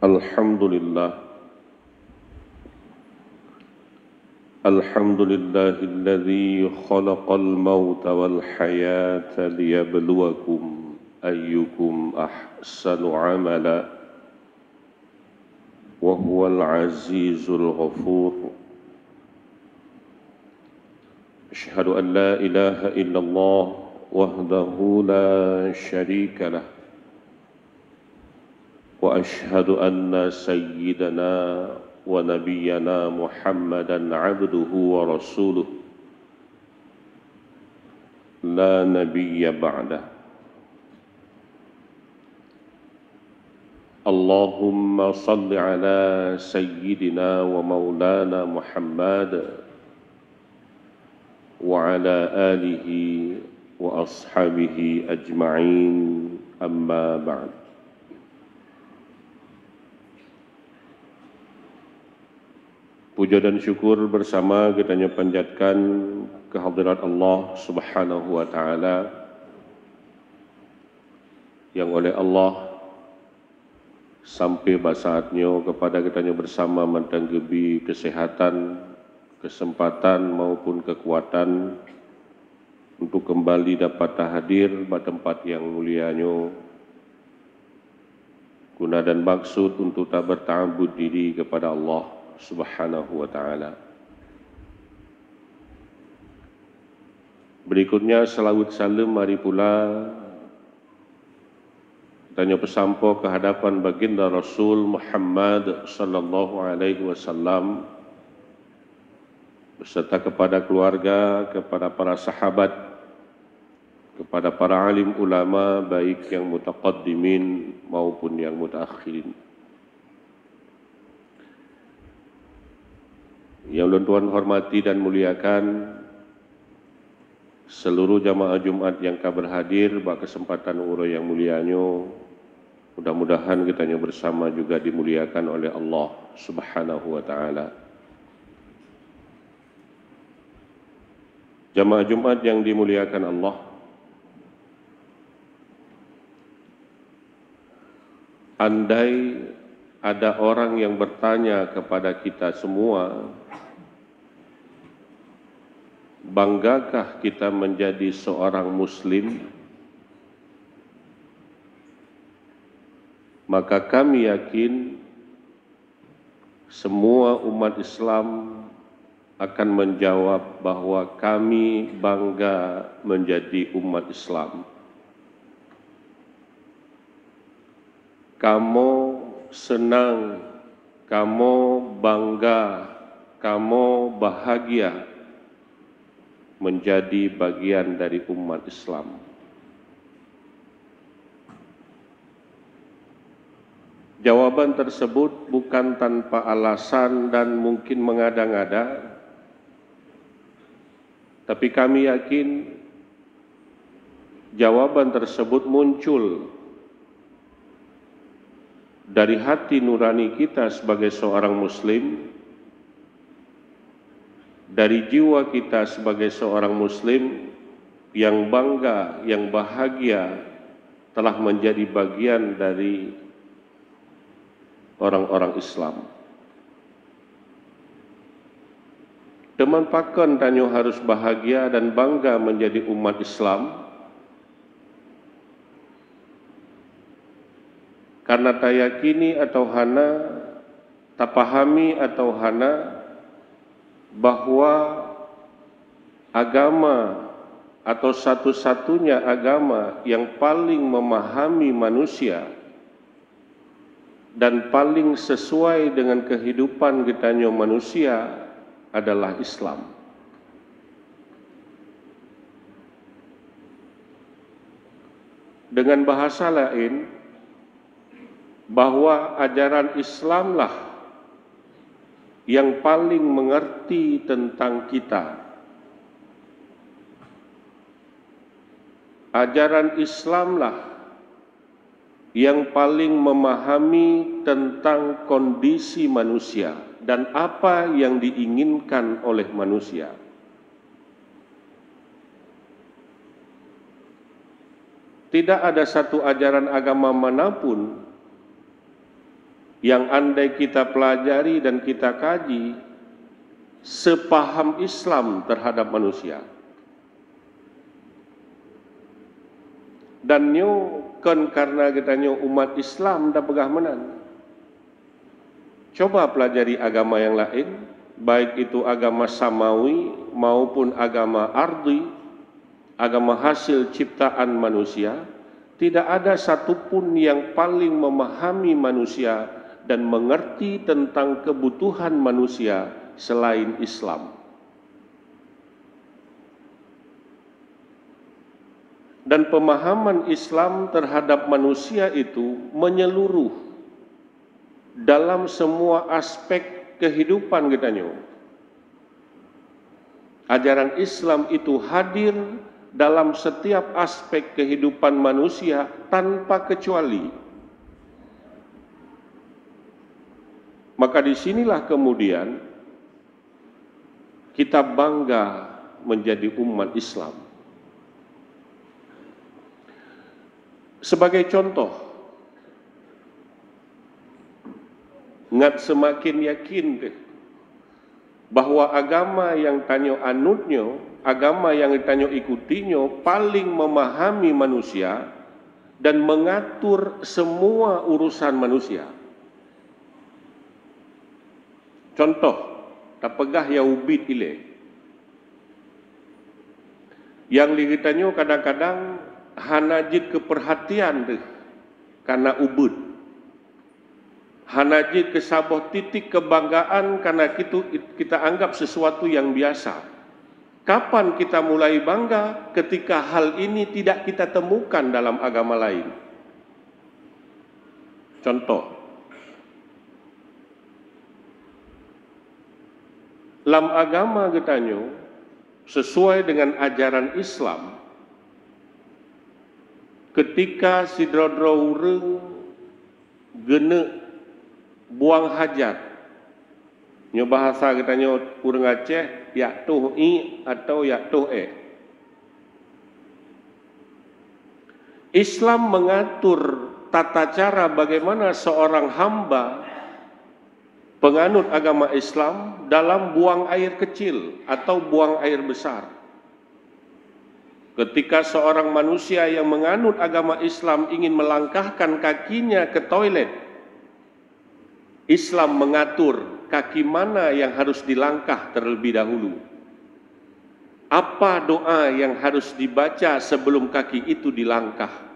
Alhamdulillah, alladzi khalaqal mauta wal hayata liyabluwakum ayyukum ahsanu amala wa huwal azizul ghafur. Asyhadu an la ilaha illallah wahdahu la syarika lah wa asyhadu anna sayyidana wa nabiyyana Muhammadan abduhu wa rasuluh la nabiyya ba'dah. Allahumma salli ala sayyidina wa maulana Muhammad wa ala alihi wa ashabihi ajma'in, amma ba'd. Puja dan syukur bersama kita panjatkan kehadirat Allah Subhanahu wa taala yang oleh Allah sampai saatnya kepada kita bersama mentanggebi kesehatan, kesempatan maupun kekuatan untuk kembali dapat hadir pada tempat yang mulianya, guna dan maksud untuk tak berta'abbud diri kepada Allah Subhanahu wa ta'ala. Berikutnya salawat salam mari pula tanya pesampo ke hadapan baginda Rasul Muhammad sallallahu alaihi wasallam beserta kepada keluarga, kepada para sahabat, kepada para alim ulama baik yang mutaqaddimin maupun yang mutaakhirin. Yang Tuhan hormati dan muliakan seluruh jamaah Jumat yang berhadir pada kesempatan urus yang mulianya, mudah-mudahan kita bersama juga dimuliakan oleh Allah Subhanahu wa taala. Jamaah Jumat yang dimuliakan Allah, andai ada orang yang bertanya kepada kita semua, banggakah kita menjadi seorang Muslim? Maka kami yakin semua umat Islam akan menjawab bahwa kami bangga menjadi umat Islam. Kamu senang, kamu bangga, kamu bahagia menjadi bagian dari umat Islam. Jawaban tersebut bukan tanpa alasan dan mungkin mengada-ngada, tapi kami yakin jawaban tersebut muncul dari hati nurani kita sebagai seorang Muslim, dari jiwa kita sebagai seorang Muslim yang bangga, yang bahagia telah menjadi bagian dari orang-orang Islam. Teman pakan tanyo harus bahagia dan bangga menjadi umat Islam, karena tak yakini atau hana, tak pahami atau hana bahwa agama atau satu-satunya agama yang paling memahami manusia dan paling sesuai dengan kehidupan getanya manusia adalah Islam. Dengan bahasa lain, bahwa ajaran Islamlah yang paling mengerti tentang kita. Ajaran Islamlah yang paling memahami tentang kondisi manusia dan apa yang diinginkan oleh manusia. Tidak ada satu ajaran agama manapun yang andai kita pelajari dan kita kaji, sepaham Islam terhadap manusia. Dan nyo kan karena kita nyo umat Islam dah pegah menan. Coba pelajari agama yang lain, baik itu agama samawi maupun agama ardi, agama hasil ciptaan manusia, tidak ada satupun yang paling memahami manusia dan mengerti tentang kebutuhan manusia selain Islam. Dan pemahaman Islam terhadap manusia itu menyeluruh dalam semua aspek kehidupan kita nyo. Ajaran Islam itu hadir dalam setiap aspek kehidupan manusia tanpa kecuali. Maka disinilah kemudian kita bangga menjadi umat Islam. Sebagai contoh, ngat semakin yakin bahwa agama yang tanyo anutnyo, agama yang tanyo ikutinyo paling memahami manusia dan mengatur semua urusan manusia. Contoh, tapegah ya ubid ile. Yang ligitanyo kadang-kadang hanajid keperhatian deh karena ubud. Hanajid kesaboh titik kebanggaan karena kita anggap sesuatu yang biasa. Kapan kita mulai bangga ketika hal ini tidak kita temukan dalam agama lain? Contoh, dalam agama getanyo sesuai dengan ajaran Islam, ketika si drodro ureng gene buang hajat, nyo bahasa kita nyo ureng Aceh, yak tuh i atau yak tuh e. Islam mengatur tata cara bagaimana seorang hamba penganut agama Islam dalam buang air kecil atau buang air besar. Ketika seorang manusia yang menganut agama Islam ingin melangkahkan kakinya ke toilet, Islam mengatur kaki mana yang harus dilangkah terlebih dahulu. Apa doa yang harus dibaca sebelum kaki itu dilangkah.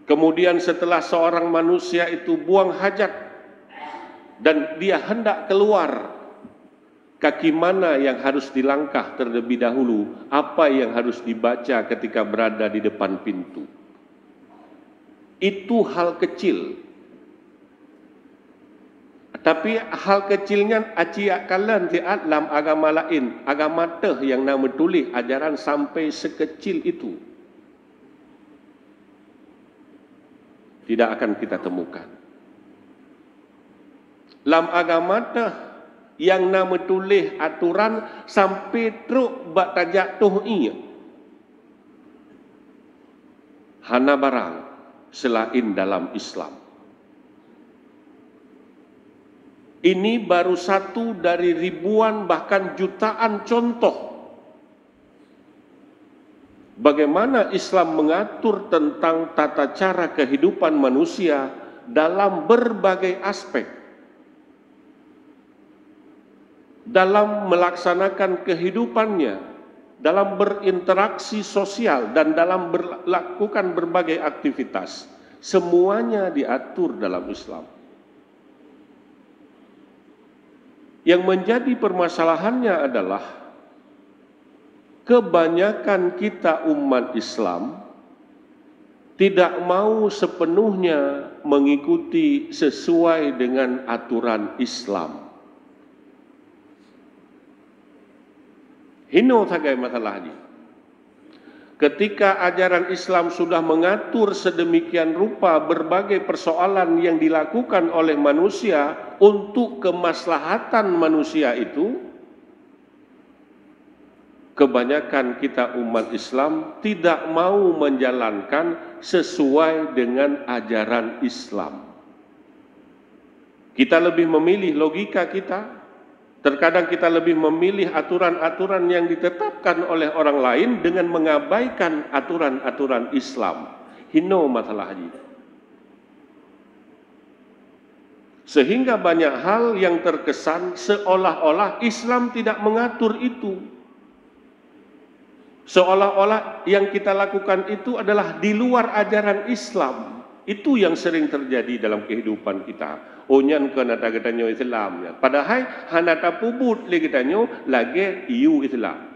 Kemudian setelah seorang manusia itu buang hajat dan dia hendak keluar, kaki mana yang harus dilangkah terlebih dahulu, apa yang harus dibaca ketika berada di depan pintu. Itu hal kecil. Tapi hal kecilnya aciak kalian tiat dalam agama lain, agama teh yang nama tulis ajaran sampai sekecil itu. Tidak akan kita temukan. Dalam agama teh yang nama tulis aturan sampai truk bak tajak tuh iya. Hana barang selain dalam Islam. Ini baru satu dari ribuan bahkan jutaan contoh bagaimana Islam mengatur tentang tata cara kehidupan manusia dalam berbagai aspek. Dalam melaksanakan kehidupannya, dalam berinteraksi sosial dan dalam melakukan berbagai aktivitas. Semuanya diatur dalam Islam. Yang menjadi permasalahannya adalah kebanyakan kita umat Islam tidak mau sepenuhnya mengikuti sesuai dengan aturan Islam. Hino sagai masalah ini. Ketika ajaran Islam sudah mengatur sedemikian rupa berbagai persoalan yang dilakukan oleh manusia untuk kemaslahatan manusia itu, kebanyakan kita umat Islam tidak mau menjalankan sesuai dengan ajaran Islam. Kita lebih memilih logika kita, terkadang kita lebih memilih aturan-aturan yang ditetapkan oleh orang lain dengan mengabaikan aturan-aturan Islam. Hino masalah haji. Sehingga banyak hal yang terkesan seolah-olah Islam tidak mengatur itu. Seolah-olah yang kita lakukan itu adalah di luar ajaran Islam. Itu yang sering terjadi dalam kehidupan kita. Onyan ke nata getanyo Islam ya. Padahal hanata pubut le getanyo lagi iu Islam.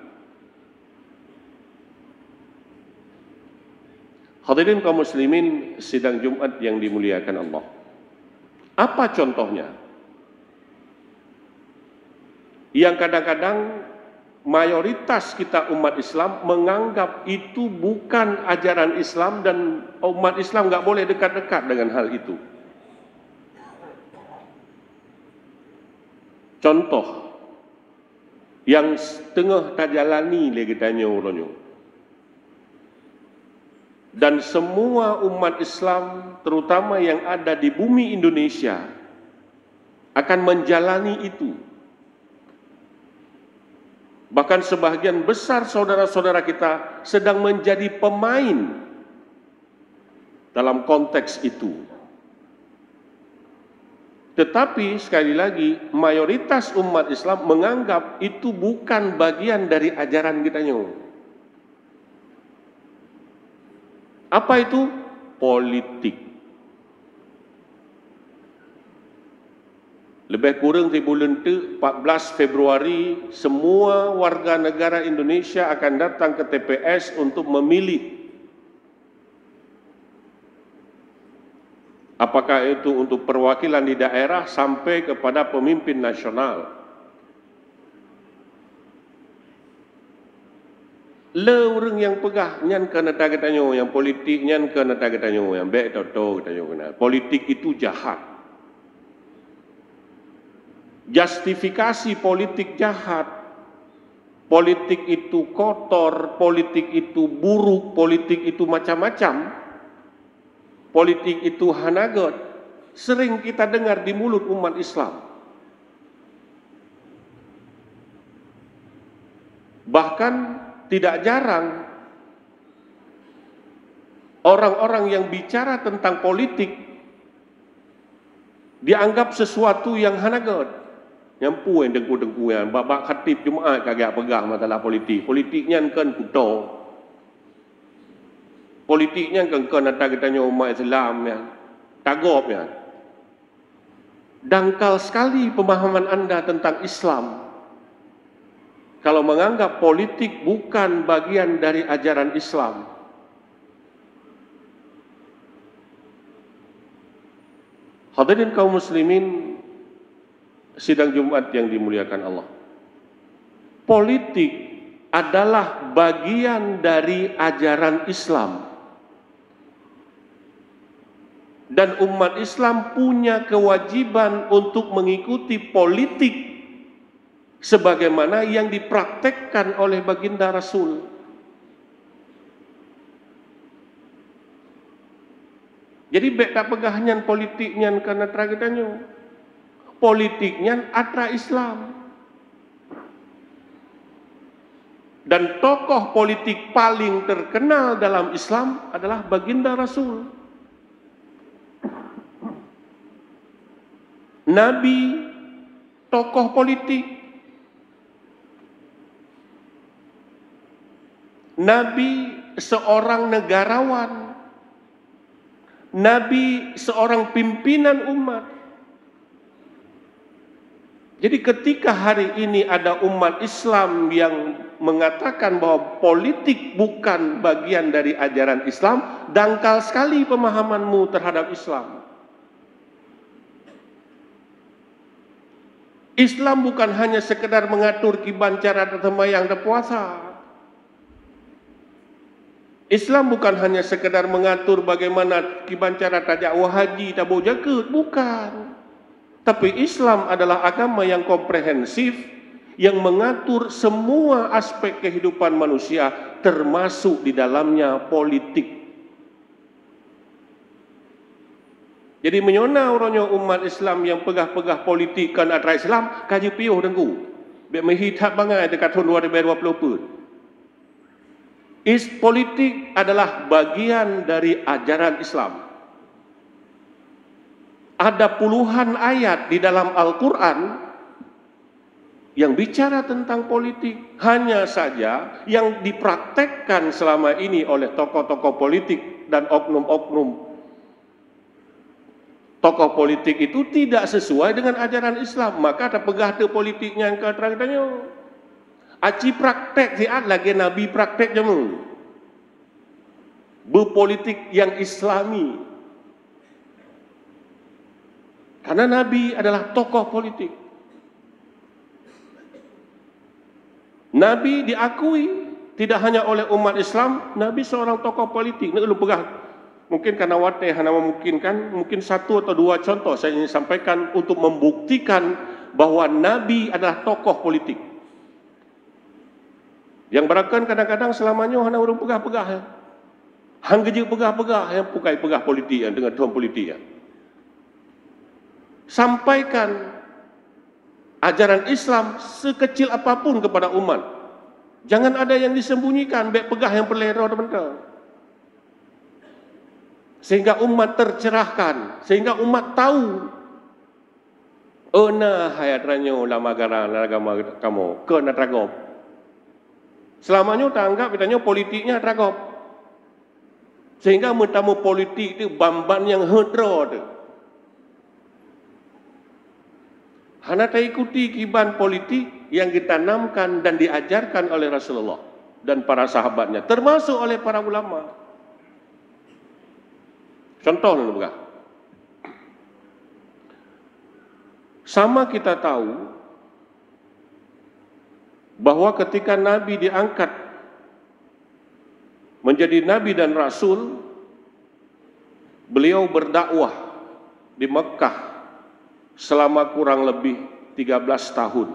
Hadirin kaum muslimin sidang Jumat yang dimuliakan Allah. Apa contohnya? Yang kadang-kadang mayoritas kita umat Islam menganggap itu bukan ajaran Islam dan umat Islam nggak boleh dekat-dekat dengan hal itu. Contoh yang tengah tajalani le kitanya uronyo. Dan semua umat Islam terutama yang ada di bumi Indonesia akan menjalani itu. Bahkan sebahagian besar saudara-saudara kita sedang menjadi pemain dalam konteks itu. Tetapi sekali lagi mayoritas umat Islam menganggap itu bukan bagian dari ajaran kitanya. Apa itu? Politik. Lebih kurang di bulan 14 Februari semua warga negara Indonesia akan datang ke TPS untuk memilih. Apakah itu untuk perwakilan di daerah sampai kepada pemimpin nasional. Le orang yang pegah nyan ke neta getanyo, yang politik nyan ke neta getanyo, yang baik toto getanyo kena. Politik itu jahat. Justifikasi politik jahat. Politik itu kotor, politik itu buruk, politik itu macam-macam. Politik itu hanagot, sering kita dengar di mulut umat Islam. Bahkan tidak jarang orang-orang yang bicara tentang politik dianggap sesuatu yang hanagot. Yang puan dengku-dengkuan, babak khatib Jumaat kagak pegang masalah politik. Politiknya kan kuto. Politiknya kan nata katanya umat Islam ya, tagop ya. Dangkal sekali pemahaman anda tentang Islam. Kalau menganggap politik bukan bagian dari ajaran Islam. Hadirin kaum muslimin sidang Jumat yang dimuliakan Allah. Politik adalah bagian dari ajaran Islam. Dan umat Islam punya kewajiban untuk mengikuti politik sebagaimana yang dipraktekkan oleh baginda Rasul. Jadi bek tak pegahnya politiknya karena tragedanya. Politiknya atra Islam. Dan tokoh politik paling terkenal dalam Islam adalah baginda Rasul. Nabi, tokoh politik. Nabi seorang negarawan. Nabi seorang pimpinan umat. Jadi ketika hari ini ada umat Islam yang mengatakan bahwa politik bukan bagian dari ajaran Islam, dangkal sekali pemahamanmu terhadap Islam. Islam bukan hanya sekedar mengatur kiban cara tersemayang dan puasa. Islam bukan hanya sekedar mengatur bagaimana kiban cara tajak haji, tabur jaket, bukan. Tapi Islam adalah agama yang komprehensif, yang mengatur semua aspek kehidupan manusia, termasuk di dalamnya politik. Jadi menyona orangnya umat Islam yang pegah-pegah politik kan atra Islam, kaji piuh dengku. Biar menghitap bangai dekat tahun 2020. Politik adalah bagian dari ajaran Islam. Ada puluhan ayat di dalam Al-Quran yang bicara tentang politik. Hanya saja yang dipraktekkan selama ini oleh tokoh-tokoh politik dan oknum-oknum tokoh politik itu tidak sesuai dengan ajaran Islam. Maka ada pegahta politiknya yang kata-katanya aci praktek siat lagi Nabi praktek jamu berpolitik yang Islami. Karena Nabi adalah tokoh politik. Nabi diakui tidak hanya oleh umat Islam, Nabi seorang tokoh politik. Ini lu pegah. Mungkin karena wateh hanya memungkinkan, mungkin satu atau dua contoh saya ingin sampaikan untuk membuktikan bahwa Nabi adalah tokoh politik. Yang berakan kadang-kadang selamanya hanya orang pegah-pegah. Hang geje pegah-pegah yang pukai pegah politik yang dengan tuan politik. Sampaikan ajaran Islam sekecil apapun kepada umat. Jangan ada yang disembunyikan, baik pegah yang perlera teman-teman. Sehingga umat tercerahkan, sehingga umat tahu. Ona hayat ranyo lama gara agama kamu ke natragop. Selamanya tak anggap katanya politiknya tragop. Sehingga mentamu politik itu bamban yang hedra tu. Hana tak ikuti kiban politik yang ditanamkan dan diajarkan oleh Rasulullah dan para sahabatnya, termasuk oleh para ulama. Contoh dulu, bukan? Sama kita tahu bahwa ketika Nabi diangkat menjadi Nabi dan Rasul, beliau berdakwah di Mekah selama kurang lebih 13 tahun.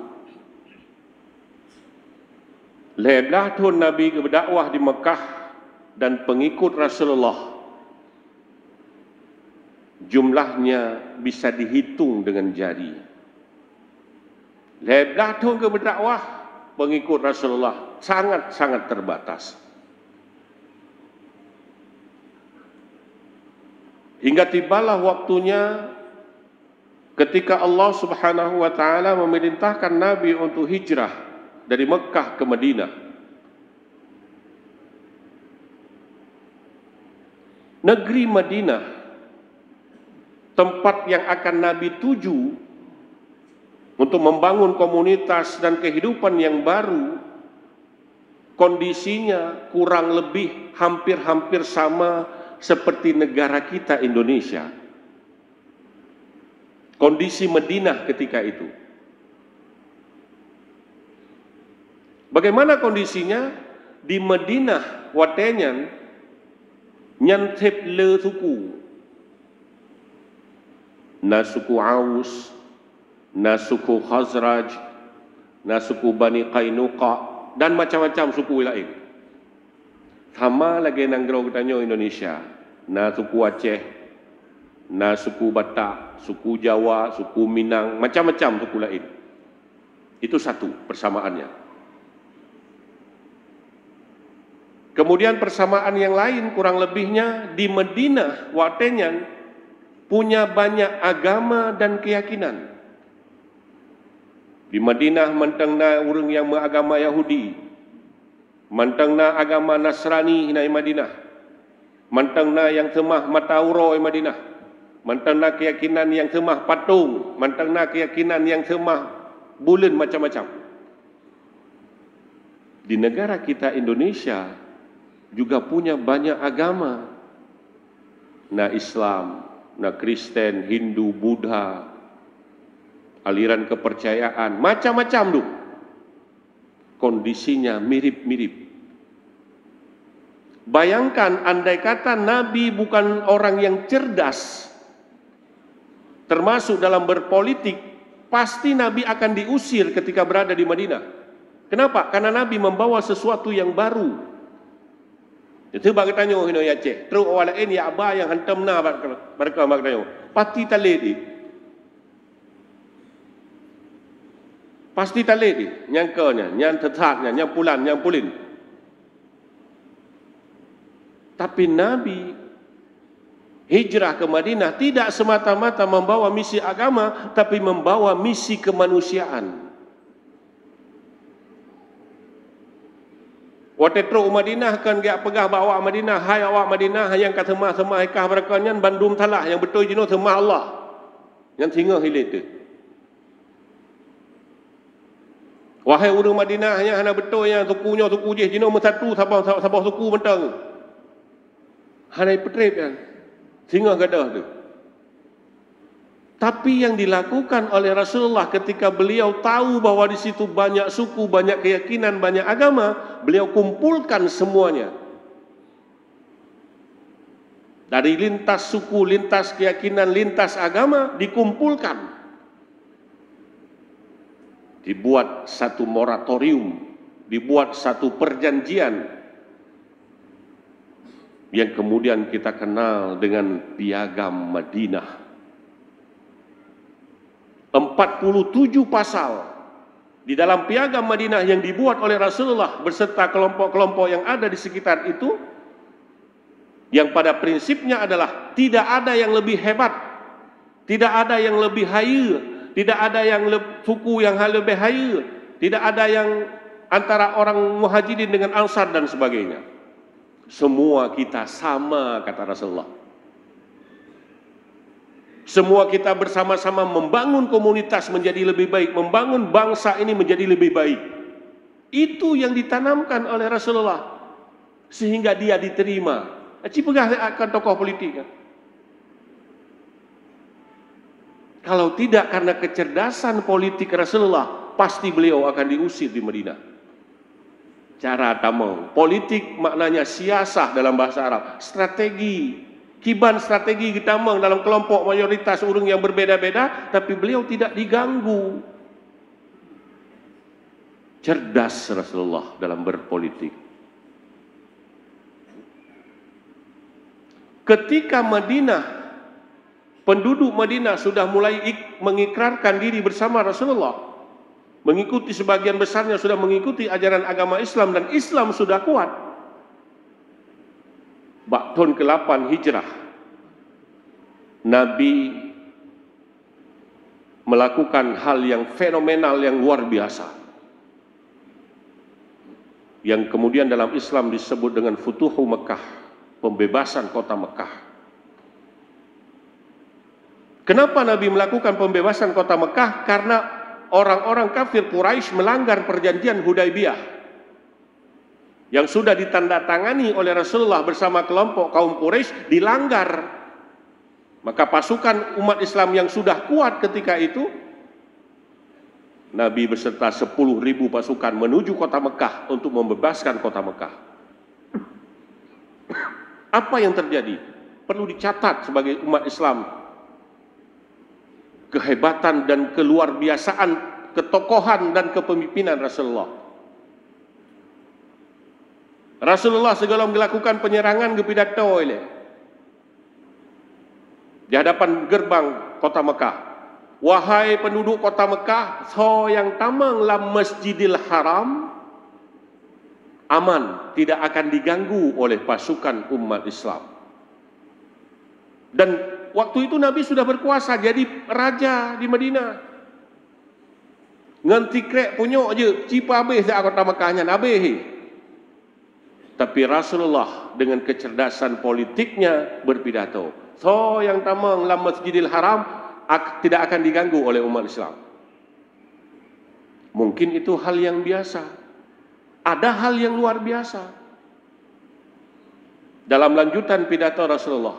Lebih tahun Nabi berdakwah di Mekah dan pengikut Rasulullah jumlahnya bisa dihitung dengan jari. Lebih tahun berdakwah pengikut Rasulullah sangat-sangat terbatas. Hingga tibalah waktunya ketika Allah Subhanahu wa taala memerintahkan Nabi untuk hijrah dari Mekah ke Madinah. Negeri Madinah, tempat yang akan Nabi tuju untuk membangun komunitas dan kehidupan yang baru, kondisinya kurang lebih hampir-hampir sama seperti negara kita Indonesia. Kondisi Madinah ketika itu. Bagaimana kondisinya? Di Madinah watenyan nyantep le suku. Na suku Aus, na suku Khazraj, na suku Bani Qainuqa dan macam-macam suku lain. Sama lagi nanggro katanya Indonesia. Na suku Aceh, na suku Batak, suku Jawa, suku Minang, macam-macam suku lain. Itu satu persamaannya. Kemudian persamaan yang lain kurang lebihnya di Madinah, watenyan punya banyak agama dan keyakinan. Di Madinah mentengna orang yang beragama Yahudi, mentengna agama Nasrani di Madinah, mentengna yang temah matauro di Madinah, mentengna keyakinan yang temah patung, mentengna keyakinan yang temah bulan macam-macam. Di negara kita Indonesia juga punya banyak agama. Na Islam, na Kristen, Hindu, Buddha, aliran kepercayaan, macam-macam tu. Kondisinya mirip-mirip. Bayangkan andai kata Nabi bukan orang yang cerdas, termasuk dalam berpolitik, pasti Nabi akan diusir ketika berada di Madinah. Kenapa? Karena Nabi membawa sesuatu yang baru. Itu bagi tanya hino ya cek. Terus orang lain ya abah yang hantam na mereka bagi tanya. Pasti taledi. Pasti taledi. Nyangkanya, nyang tetapnya, nyang pulan, nyang pulin. Tapi Nabi hijrah ke Madinah tidak semata-mata membawa misi agama, tapi membawa misi kemanusiaan. Waktu itu Madinah kan dia pegah bawa Madinah, hai awak Madinah yang kata semah ikah mereka nyan bandum talah yang betul jino semah Allah. Yang tinggal hilir tu. Wahai urang Madinah yang hana betul yang sukunya suku je jino mesatu sabah suku mentang. Hana petrip kan. Tinggal gadah tu. Tapi yang dilakukan oleh Rasulullah ketika beliau tahu bahwa di situ banyak suku, banyak keyakinan, banyak agama, beliau kumpulkan semuanya. Dari lintas suku, lintas keyakinan, lintas agama dikumpulkan. Dibuat satu moratorium, dibuat satu perjanjian yang kemudian kita kenal dengan Piagam Madinah. 47 pasal di dalam Piagam Madinah yang dibuat oleh Rasulullah beserta kelompok-kelompok yang ada di sekitar itu, yang pada prinsipnya adalah tidak ada yang lebih hebat, tidak ada yang lebih haya, tidak ada yang suku yang lebih haya, tidak ada yang antara orang Muhajirin dengan Ansar dan sebagainya. Semua kita sama, kata Rasulullah. Semua kita bersama-sama membangun komunitas menjadi lebih baik, membangun bangsa ini menjadi lebih baik. Itu yang ditanamkan oleh Rasulullah sehingga dia diterima. Cipegah akan tokoh politik. Kalau tidak karena kecerdasan politik Rasulullah, pasti beliau akan diusir di Madinah. Cara tamang. Politik maknanya siasah dalam bahasa Arab, strategi. Kiban strategi kita dalam kelompok mayoritas orang yang berbeda-beda, tapi beliau tidak diganggu. Cerdas Rasulullah dalam berpolitik. Ketika Madinah, penduduk Madinah sudah mulai mengikrarkan diri bersama Rasulullah, mengikuti sebagian besarnya sudah mengikuti ajaran agama Islam dan Islam sudah kuat. Tahun ke-8 Hijrah, Nabi melakukan hal yang fenomenal, yang luar biasa, yang kemudian dalam Islam disebut dengan Futuhu Mekah, pembebasan kota Mekah. Kenapa Nabi melakukan pembebasan kota Mekah? Karena orang-orang kafir Quraisy melanggar perjanjian Hudaybiyah yang sudah ditandatangani oleh Rasulullah bersama kelompok kaum Quraisy, dilanggar. Maka pasukan umat Islam yang sudah kuat ketika itu, Nabi beserta 10.000 pasukan menuju kota Mekah untuk membebaskan kota Mekah. Apa yang terjadi? Perlu dicatat sebagai umat Islam. Kehebatan dan keluarbiasaan, ketokohan dan kepemimpinan Rasulullah. Rasulullah segala melakukan penyerangan ke pidato ini di hadapan gerbang kota Mekah. Wahai penduduk kota Mekah, so yang tamang lam Masjidil Haram aman, tidak akan diganggu oleh pasukan umat Islam. Dan waktu itu Nabi sudah berkuasa jadi raja di Madinah. Nganti krek punya aja cipa habis dak kota Mekahnya habis. Tapi Rasulullah dengan kecerdasan politiknya berpidato, so yang tamang lam Masjidil Haram tidak akan diganggu oleh umat Islam. Mungkin itu hal yang biasa. Ada hal yang luar biasa. Dalam lanjutan pidato Rasulullah,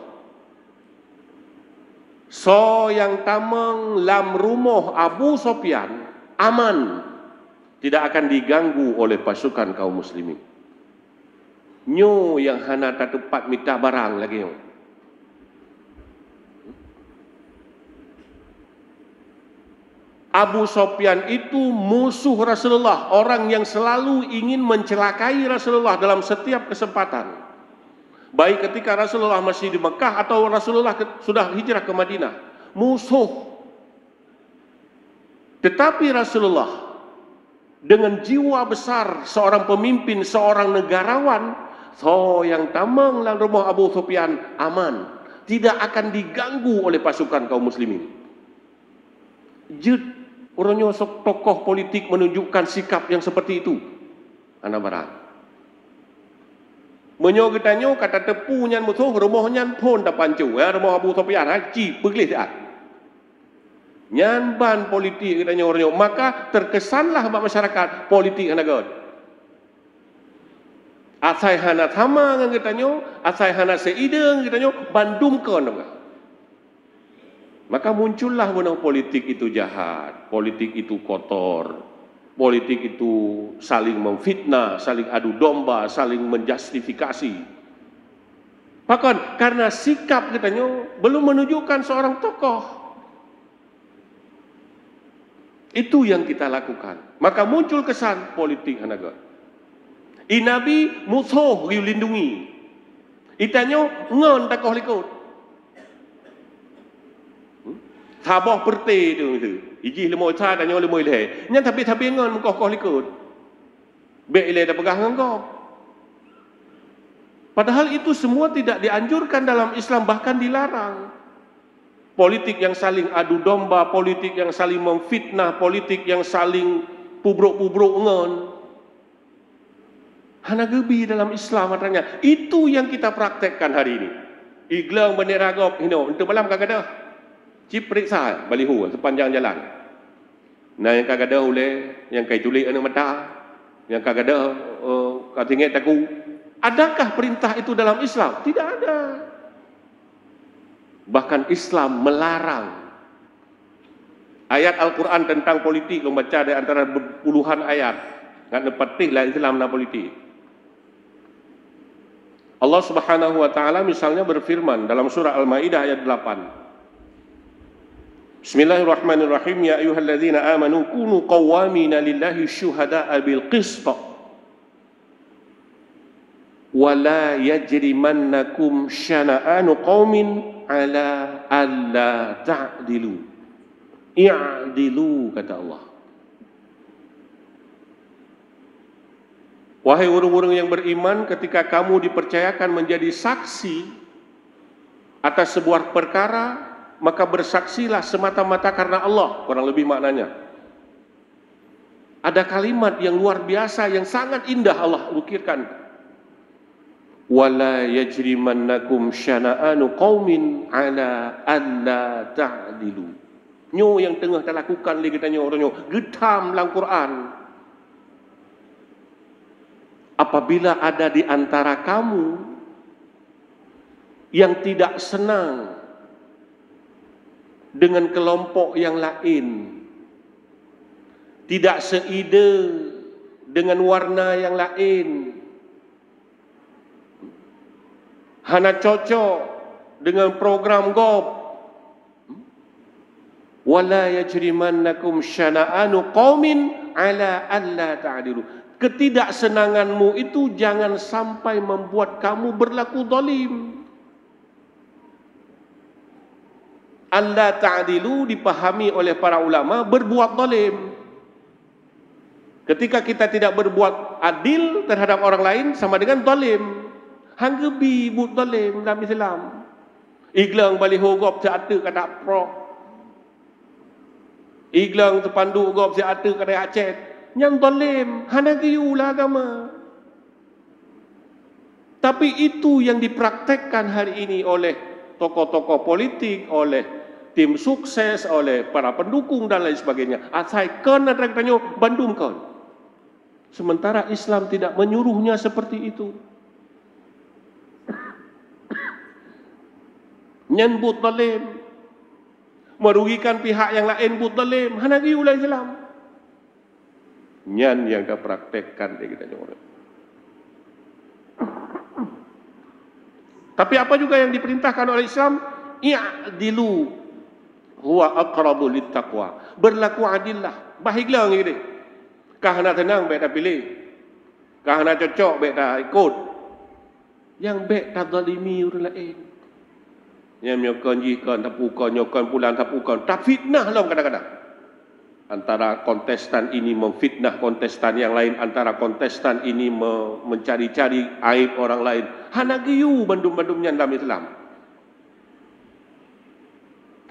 so yang tamang lam rumah Abu Sofyan aman, tidak akan diganggu oleh pasukan kaum muslimin. Nyo yang hana tak tepat minta barang lagi nyo. Abu Sufyan itu musuh Rasulullah, orang yang selalu ingin mencelakai Rasulullah dalam setiap kesempatan. Baik ketika Rasulullah masih di Mekah atau Rasulullah sudah hijrah ke Madinah. Musuh. Tetapi Rasulullah dengan jiwa besar seorang pemimpin, seorang negarawan, yang tamang lang rumah Abu Sufyan aman, tidak akan diganggu oleh pasukan kaum muslimin. Jut orangnya tokoh politik menunjukkan sikap yang seperti itu. Anak barang. Menyogitannya kata tepu nyan musuh rumahnya pun tak pancu. Rumah Abu Sufyan haji pergi saat. Nyan ban politik katanya orangnya, maka terkesanlah masyarakat politik anak. Asai hana sama ngan katanya, asai hana seide katanya bandumkan. Maka muncullah benang politik itu jahat, politik itu kotor, politik itu saling memfitnah, saling adu domba, saling menjustifikasi. Bahkan karena sikap katanya belum menunjukkan seorang tokoh. Itu yang kita lakukan. Maka muncul kesan politik hanaga. Nabi musuh dilindungi. Itanya ngon takoh likut. Tabah perti tu. Iji lemoi ta tanya lemoi le. Nyan tapi ngon mengkoh likut. Be ile dah pegang engkau. Padahal itu semua tidak dianjurkan dalam Islam, bahkan dilarang. Politik yang saling adu domba, politik yang saling memfitnah, politik yang saling pubruk-pubruk ngon. Hana gebi dalam Islam katanya. Itu yang kita praktekkan hari ini. Iglang bendera gop hino untuk malam kagak ada. Cip periksa baliho sepanjang jalan. Nah yang kagak ada oleh yang kai tulik anu mata, yang kagak ada katinget aku. Adakah perintah itu dalam Islam? Tidak ada. Bahkan Islam melarang. Ayat Al-Quran tentang politik membaca di antara puluhan ayat. Nggak nepatihlah Islam na politik. Allah Subhanahu wa taala misalnya berfirman dalam surah Al-Maidah ayat 8. Bismillahirrahmanirrahim, ya ayyuhalladzina amanu kunu qawwamina lillahi syuhada'a bil qist. Wa la yajrimannakum syana'anu qaumin ala alla ta'dilu. I'dilu kata Allah. Wahai orang-orang yang beriman, ketika kamu dipercayakan menjadi saksi atas sebuah perkara, maka bersaksilah semata-mata karena Allah, kurang lebih maknanya. Ada kalimat yang luar biasa, yang sangat indah Allah ukirkan. Wala yajrimannakum syana'anu qaumin ala alla ta'dilu. Nyo yang tengah terlakukan lagi katanya orangnya, getam dalam Quran. Apabila ada di antara kamu yang tidak senang dengan kelompok yang lain, tidak seide dengan warna yang lain, hana cocok dengan program GOP, wala yajrimannakum syana'anu qaumin ala alla ta'dilu. Ketidaksenanganmu itu jangan sampai membuat kamu berlaku zalim. Alla ta'dilu dipahami oleh para ulama berbuat zalim. Ketika kita tidak berbuat adil terhadap orang lain sama dengan zalim. Hanggebi but zalim dalam Islam. Iglang baliho gop seata kata pro. Iglang terpandu gop seata kata acet. Yang zalim, hana giulah agama. Tapi itu yang dipraktekkan hari ini oleh tokoh-tokoh politik, oleh tim sukses, oleh para pendukung dan lain sebagainya. Asai kena tanya bandung kon. Sementara Islam tidak menyuruhnya seperti itu. Nyambut zalim, merugikan pihak yang lain but zalim, hana giulah Islam. Nyan yang dah praktekkan dia kita orang. Tapi apa juga yang diperintahkan oleh Islam? I'dilu. huwa aqrabu littaqwa. Berlaku adillah. Baiklah ngiri. Kah nak tenang baik dah pilih. Kah nak cocok baik dah ikut. Yang baik tak zalimi orang lain. Yang nyokon jikon tapukan nyokon pulang tapukan. Tak fitnah lah kadang-kadang. Antara kontestan ini memfitnah kontestan yang lain, antara kontestan ini mencari-cari aib orang lain. Hanagiyu bandum-bandumnya dalam Islam.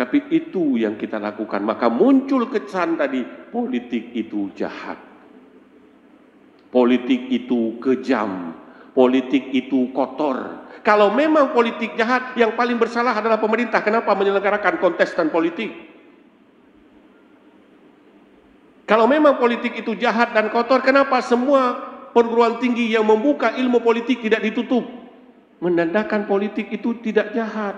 Tapi itu yang kita lakukan. Maka muncul kesan tadi, politik itu jahat. Politik itu kejam. Politik itu kotor. Kalau memang politik jahat, yang paling bersalah adalah pemerintah. Kenapa menyelenggarakan kontestan politik? Kalau memang politik itu jahat dan kotor, kenapa semua perguruan tinggi yang membuka ilmu politik tidak ditutup? Menandakan politik itu tidak jahat.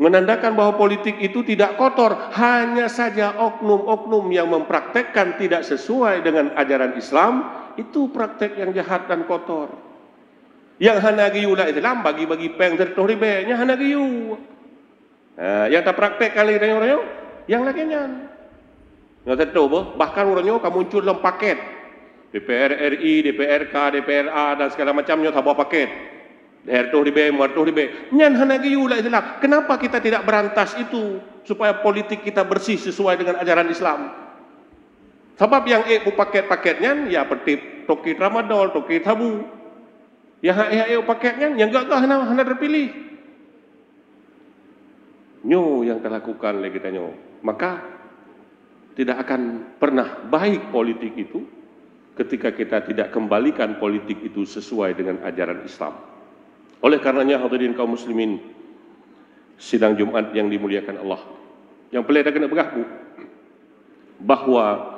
Menandakan bahwa politik itu tidak kotor. Hanya saja oknum-oknum yang mempraktekkan tidak sesuai dengan ajaran Islam, itu praktek yang jahat dan kotor. Yang hanagiyu la Islam, bagi-bagi peng tertuh ribetnya hanagiyu. Yang tak praktek kali orang-orang, yang laginya. Yang tertuh, bahkan orangnya akan muncul dalam paket. DPR RI, DPRK, DPRA dan segala macamnya tak bawa paket. Hertuh ribet, martuh ribet. Nyan hanagiyu la Islam. Kenapa kita tidak berantas itu supaya politik kita bersih sesuai dengan ajaran Islam? Sebab yang paket-paketnya ya seperti toki tramadol, toki tabu. Yang paketnya yang gagah hana terpilih. Nyo yang terlakukan lagi kita nyo. Maka tidak akan pernah baik politik itu ketika kita tidak kembalikan politik itu sesuai dengan ajaran Islam. Oleh karenanya hadirin kaum muslimin, sidang Jumat yang dimuliakan Allah, yang pelai dah kena bergaku bahawa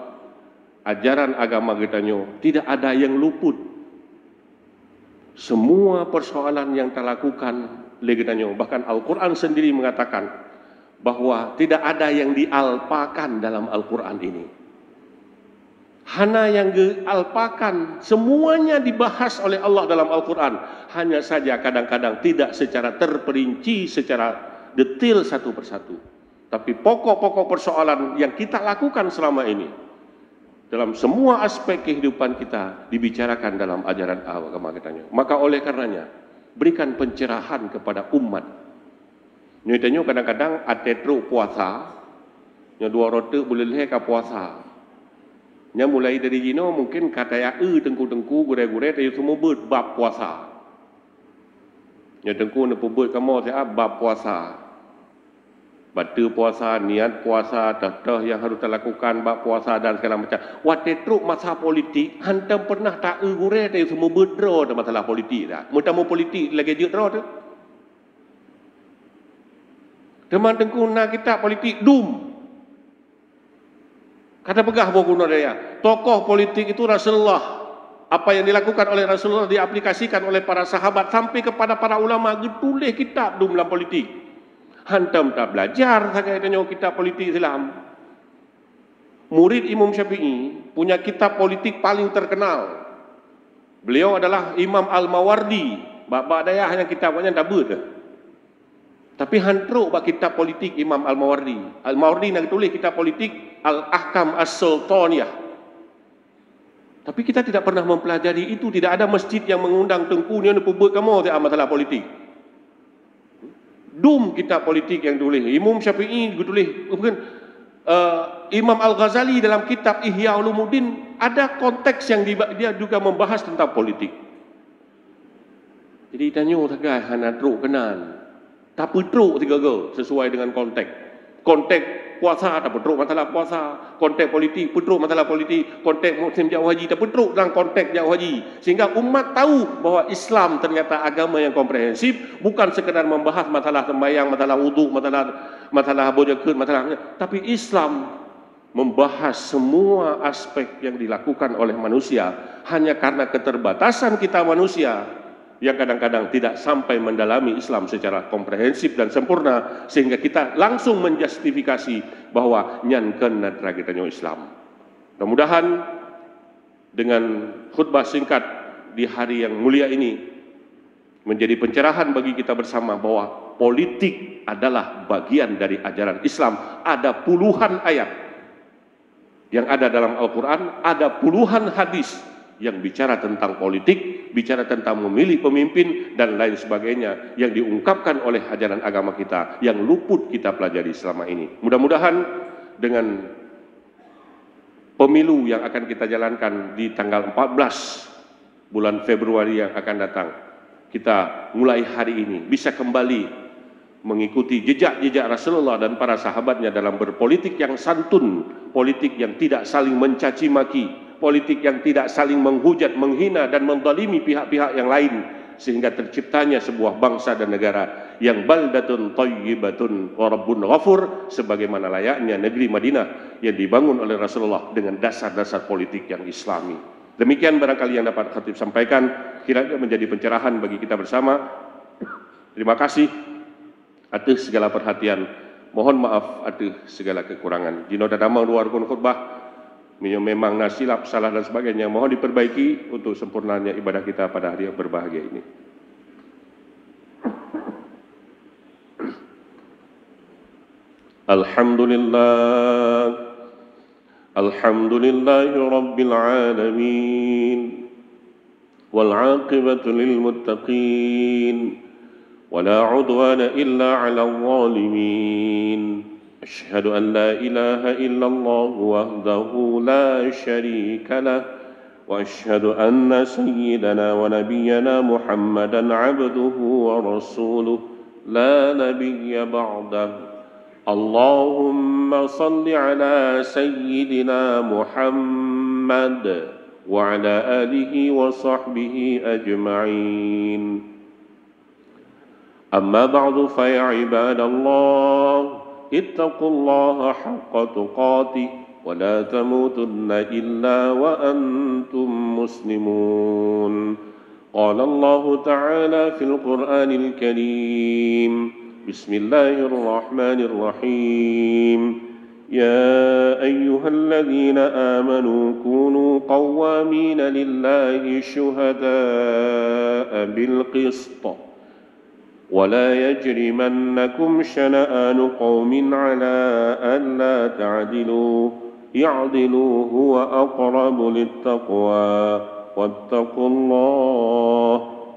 ajaran agama kita nyo tidak ada yang luput. Semua persoalan yang terlakukan oleh kita nyo, bahkan Al-Quran sendiri mengatakan bahawa tidak ada yang dialpakan dalam Al-Quran ini. Hana yang dialpakan, semuanya dibahas oleh Allah dalam Al-Quran. Hanya saja kadang-kadang tidak secara terperinci, secara detail satu persatu. Tapi pokok-pokok persoalan yang kita lakukan selama ini, dalam semua aspek kehidupan kita, dibicarakan dalam ajaran agama kita. Maka oleh karenanya, berikan pencerahan kepada umat. Nyatanya kadang-kadang ada teruk puasa, yang dua roti boleh lihat ke puasa. Yang mulai dari jino mungkin kata ya tengku-tengku gure-gure tapi semua bab puasa. Yang tengku nak buat kamu saya bab puasa. Batu puasa, niat puasa, dah yang harus dilakukan bab puasa dan segala macam. Waktu teruk masa politik, hantam pernah tak gure tapi semua berdraw dalam masalah politik dah. Mutamu politik lagi draw tu. Teman tengku nak kita politik dum. Kata pegah bawa guna dia. Tokoh politik itu Rasulullah. Apa yang dilakukan oleh Rasulullah diaplikasikan oleh para sahabat sampai kepada para ulama. Getulis kitab dum dalam politik. Hantam tak belajar sakitnya kitab politik Islam. Murid Imam Syafi'i punya kitab politik paling terkenal. Beliau adalah Imam Al-Mawardi. Bab-bab daya hanya kitabnya dabut. Tapi hantruk bak kitab politik Imam Al-Mawardi. Al-Mawardi nak tulis kitab politik Al-Ahkam As-Sultaniyah. Tapi kita tidak pernah mempelajari itu. Tidak ada masjid yang mengundang tengku ni untuk buat kamu masalah politik. Dum kitab politik yang tulis. Imam Syafi'i tulis. Imam Al-Ghazali dalam kitab Ihya Ulumuddin ada konteks yang dia juga membahas tentang politik. Jadi tanya sagai hantruk kenan. Tak petruk tiga-tiga sesuai dengan konteks. Konteks puasa tak petruk masalah puasa. Konteks politik petruk masalah politik. Konteks musim jauh haji tak petruk dalam konteks jauh haji. Sehingga umat tahu bahawa Islam ternyata agama yang komprehensif. Bukan sekadar membahas masalah sembahyang, masalah wuduk, masalah bojakut, masalahnya. Tapi Islam membahas semua aspek yang dilakukan oleh manusia. Hanya karena keterbatasan kita manusia yang kadang-kadang tidak sampai mendalami Islam secara komprehensif dan sempurna, sehingga kita langsung menjustifikasi bahwa nyan kena tragedinya Islam. Mudah-mudahan dengan khutbah singkat di hari yang mulia ini menjadi pencerahan bagi kita bersama bahwa politik adalah bagian dari ajaran Islam. Ada puluhan ayat yang ada dalam Al-Quran, ada puluhan hadis yang bicara tentang politik, bicara tentang memilih pemimpin, dan lain sebagainya yang diungkapkan oleh ajaran agama kita, yang luput kita pelajari selama ini. Mudah-mudahan dengan pemilu yang akan kita jalankan di tanggal 14 bulan Februari yang akan datang, kita mulai hari ini bisa kembali mengikuti jejak-jejak Rasulullah dan para sahabatnya dalam berpolitik yang santun, politik yang tidak saling mencaci maki, politik yang tidak saling menghujat, menghina dan menzalimi pihak-pihak yang lain, sehingga terciptanya sebuah bangsa dan negara yang baldatun thayyibatun wa rabbun ghafur, sebagaimana layaknya negeri Madinah yang dibangun oleh Rasulullah dengan dasar-dasar politik yang Islami. Demikian barangkali yang dapat khatib sampaikan, kiranya menjadi pencerahan bagi kita bersama. Terima kasih atas segala perhatian. Mohon maaf atas segala kekurangan. Jino dadamang luar kun khutbah memang nasilap, salah dan sebagainya, mohon diperbaiki untuk sempurnanya ibadah kita pada hari yang berbahagia ini. Alhamdulillah, alhamdulillahi rabbil alamin, wal aqibatu lil muttaqin, wala udwana illa 'alal zalimin. أشهد أن لا إله إلا الله وحده لا شريك له وأشهد أن سيدنا ونبينا محمدا عبده ورسوله لا نبي بعده. اللهم صل على سيدنا محمد وعلى آله وصحبه أجمعين. أما بعد فيا عباد الله، اتقوا الله حق تقاته ولا تموتن إلا وأنتم مسلمون. قال الله تعالى في القرآن الكريم: بسم الله الرحمن الرحيم. يا أيها الذين آمنوا كونوا قوامين لله شهداء بالقسط ولا يجرمنكم شنآن قوم على ألا تعدلوا اعدلوا هو أقرب للتقوى واتقوا الله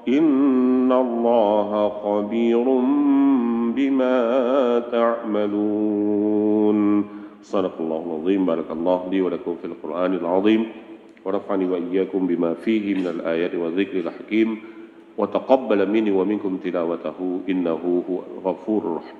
إن الله خبير بما تعملون. صدق الله العظيم. بارك الله لي ولكم في القرآن العظيم ونفعني وإياكم بما فيه من الآيات والذكر الحكيم وتقبل مني ومنكم تلاوته إنه هو الغفور الرحيم.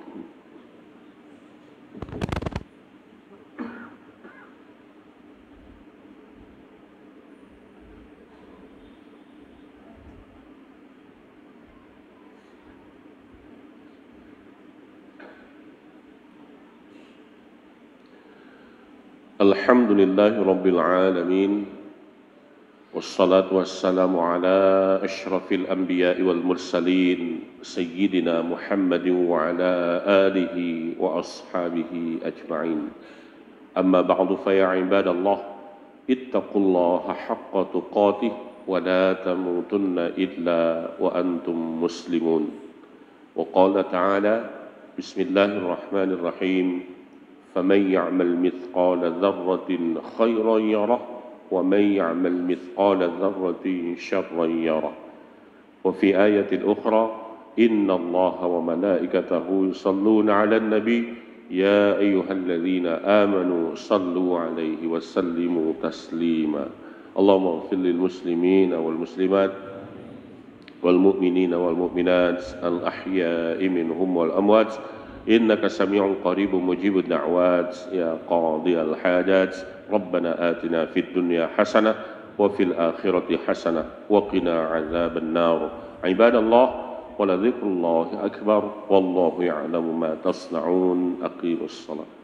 الحمد لله رب العالمين، والصلاة والسلام على أشرف الأنبياء والمرسلين سيدنا محمد وعلى آله وأصحابه أجمعين. أما بعد فيا عباد الله، اتقوا الله حق تقاته ولا تموتن إلا وأنتم مسلمون. وقال تعالى: بسم الله الرحمن الرحيم. فمن يعمل مثقال ذرة خيرا يره ومن يعمل مثقال ذرة شرا يره. وفي آية أخرى: إن الله وملائكته يصلون على النبي يا أيها الذين آمنوا صلوا عليه وسلموا تسليما. اللهم اغفر للمسلمين والمسلمات والمؤمنين والمؤمنات الأحياء منهم والأموات إنك سميع قريب مجيب الدعوات يا قاضي الحاجات. ربنا آتنا في الدنيا حسنة وفي الآخرة حسنة وقنا عذاب النار. عباد الله، ولذكر الله أكبر والله يعلم ما تصنعون. أقيموا الصلاة.